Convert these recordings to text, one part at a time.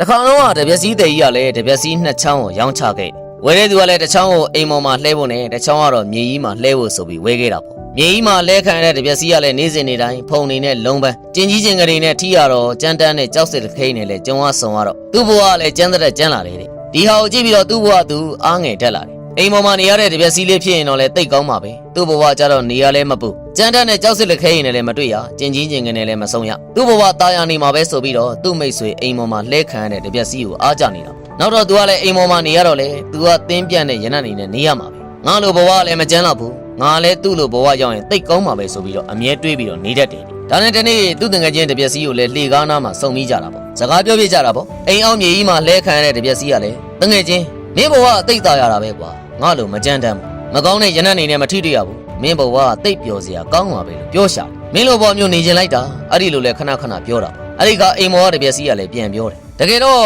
တခါတော့တပြက်စီးတဲ့ကြီးကလည်းတပြက်စီးနှစ်ချောင်းကိုရောင်းချခဲ့ဝယ်တဲ့သူကလည်းတစ်ချောင်းကိုအိမ်ပေါ်မှာလှဲဖို့နဲ့တစ်ချောင်းကတော့မြေကြီးမှာလှဲဖို့ဆိုပြီးဝယ်ခဲ့တာပေါ့မြေကြီးမှာလဲခံတဲ့တပြက်စီးကလည်းနေ့စဉ်နေ့တိုင်းဖုန်နေနဲ့လုံးပန်းကျင်းကြီးချင်းကလေးနဲ့ထီရတော့ကြမ်းတမ်းနဲ့ကြောက်စစ်တခိန်နဲ့လည်းကြုံဝဆုံရတော့သူ့ဘဝကလည်းကျန်းတဲ့ကျန်းလာတယ်ဒီဟာကိုကြည့်ပြီးတော့သူ့ဘဝသူအားငယ်တက်လာတယ်အိမ်ပေါ်မှာနေရတဲ့တပြက်စီးလေးဖြစ်ရင်တော့လည်းတိတ်ကောင်းပါပဲသူ့ဘဝကျတော့နေရလဲမပူကြမ်းတမ်းနဲ့ကြောက်စစ်တခိန်နဲ့လည်းမတွေ့ရကျင်းကြီးချင်းကနဲ့လည်းမဆုံးရသူ့ဘဝตายရနေမှာပဲဆိုပြီးတော့သူ့မိတ်ဆွေအိမ်ပေါ်မှာလှဲခံတဲ့တပြက်စီးကိုအားကြနေတာနောက်တော့သူကလည်းအိမ်ပေါ်မှာနေရတော့လေသူကသင်းပြန့်တဲ့ရနတ်နေနဲ့နေရမှာပဲငါလိုဘဝကလည်းမကျန်းတော့ဘူးငါလည်းသူ့လိုဘဝရောက်ရင်တိတ်ကောင်းမှာပဲဆိုပြီးတော့အမြဲတွေးပြီးတော့နေတတ်တယ်ဒါနဲ့တနေ့သူ့တငယ်ချင်းတပြက်စီးကိုလည်းလှေကားနားမှာစုံမိကြတာပေါ့စကားပြောပြကြတာပေါ့အိမ်အောင်မြေကြီးမှာလဲခံရတဲ့တပြက်စီးကလည်းတငယ်ချင်းမင်းဘဝအသိသားရတာပဲကွာငါလိုမကြမ်းတမ်းဘူးမကောင်းတဲ့ရနတ်နေနဲ့မထိတွေ့ရဘူးမင်းဘဝကတိတ်ပျော်စရာကောင်းပါပဲလို့ပြောရှာမင်းလိုဘဝမျိုးနေကျင်လိုက်တာအဲ့ဒီလိုလဲခဏခဏပြောတာအဲ့ဒီကအိမ်မောကတပြက်စီးကလည်းပြန်ပြောတယ်တကယ်တော့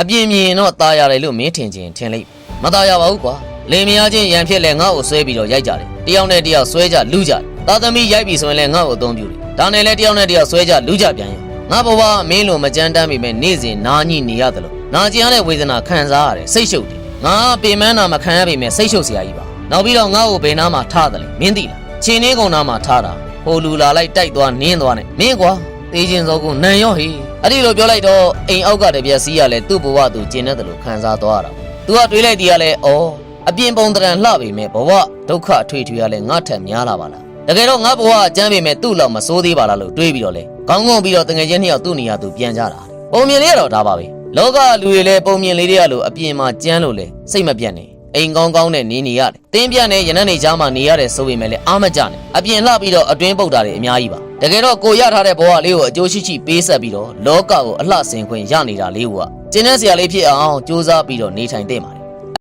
အပြင်းမြင်တော့ตายရတယ်လို့မင်းထင်လိုက်မตายရပါဘူးကွာလင်မယားချင်းရန်ဖြစ်လဲငါ့ကိုဆွဲပြီးတော့ရိုက်ကြတယ်တယောက်နဲ့တယောက်ဆွဲကြလူကြသားသမီးရိုက်ပြီဆိုရင်လည်းငါ့ကိုအသုံးပြုတယ်ဒါနဲ့လည်းတယောက်နဲ့တယောက်ဆွဲကြလူကြပြန်ရင်ငါဘဝမင်းလိုမကြမ်းတမ်းမိမဲ့နေ့စဉ်နာညှိနေရတယ်လို့နာကျင်ရတဲ့ဝေဒနာခံစားရတယ်စိတ်ရှုပ်တယ်ငါပင်မနာမခံရပေမဲ့စိတ်ရှုပ်စရာကြီးပါနောက်ပြီးတော့ငါ့ကိုဘယ်နာမှာထားတယ်လဲမင်းသိလားချင်းနေကုန်နာမှာထားတာဟိုလူလာလိုက်တိုက်သွားနင်းသွားနဲ့မင်းကွာတေးချင်းစောကိုနန်ရော့ဟေးအဲ့ဒီလိုပြောလိုက်တော့အိမ်အောက်ကတပြက်စီးရလဲသူ့ဘဝသူကျင်တဲ့တယ်လို့ခံစားသွားရတာသူကတွေးလိုက်တီးရလဲဩအပြင်ပုံတရံလှပေမဲ့ဘဝဒုက္ခအထွေထွေရလဲငါထက်များလာပါလားတကယ်တော့ငါဘဝအကျမ်းပေမဲ့သူ့လောက်မစိုးသေးပါလားလို့တွေးပြီးတော့လဲခေါင်းငုံပြီးတော့တငယ်ချင်းနှစ်ယောက်သူ့နေရာသူပြန်ကြတာပုံမြင်လေးကတော့ဒါပါပဲလောကလူတွေလဲပုံမြင်လေးတွေကလို့အပြင်မှာကျမ်းလို့လဲစိတ်မပြတ်နဲ့အိမ်ကောင်းကောင်းနဲ့နေနေရတယ်တင်းပြတ်နဲ့ရနတ်နေချားမှာနေရတယ်ဆိုပေမဲ့လည်းအားမကြနဲ့အပြင်လှပြီးတော့အတွင်းပုတ်တာတွေအများကြီးပါတကယ်တော့ကိုရထားတဲ့ဘဝလေးကိုအကျိုးရှိရှိပေးဆက်ပြီးတော့လောကကိုအလှဆင်ခွင့်ရနေတာလေးကကျင်းတဲ့ဆရာလေးဖြစ်အောင်စူးစမ်းပြီးတော့နေထိုင်သင့်ပါတယ်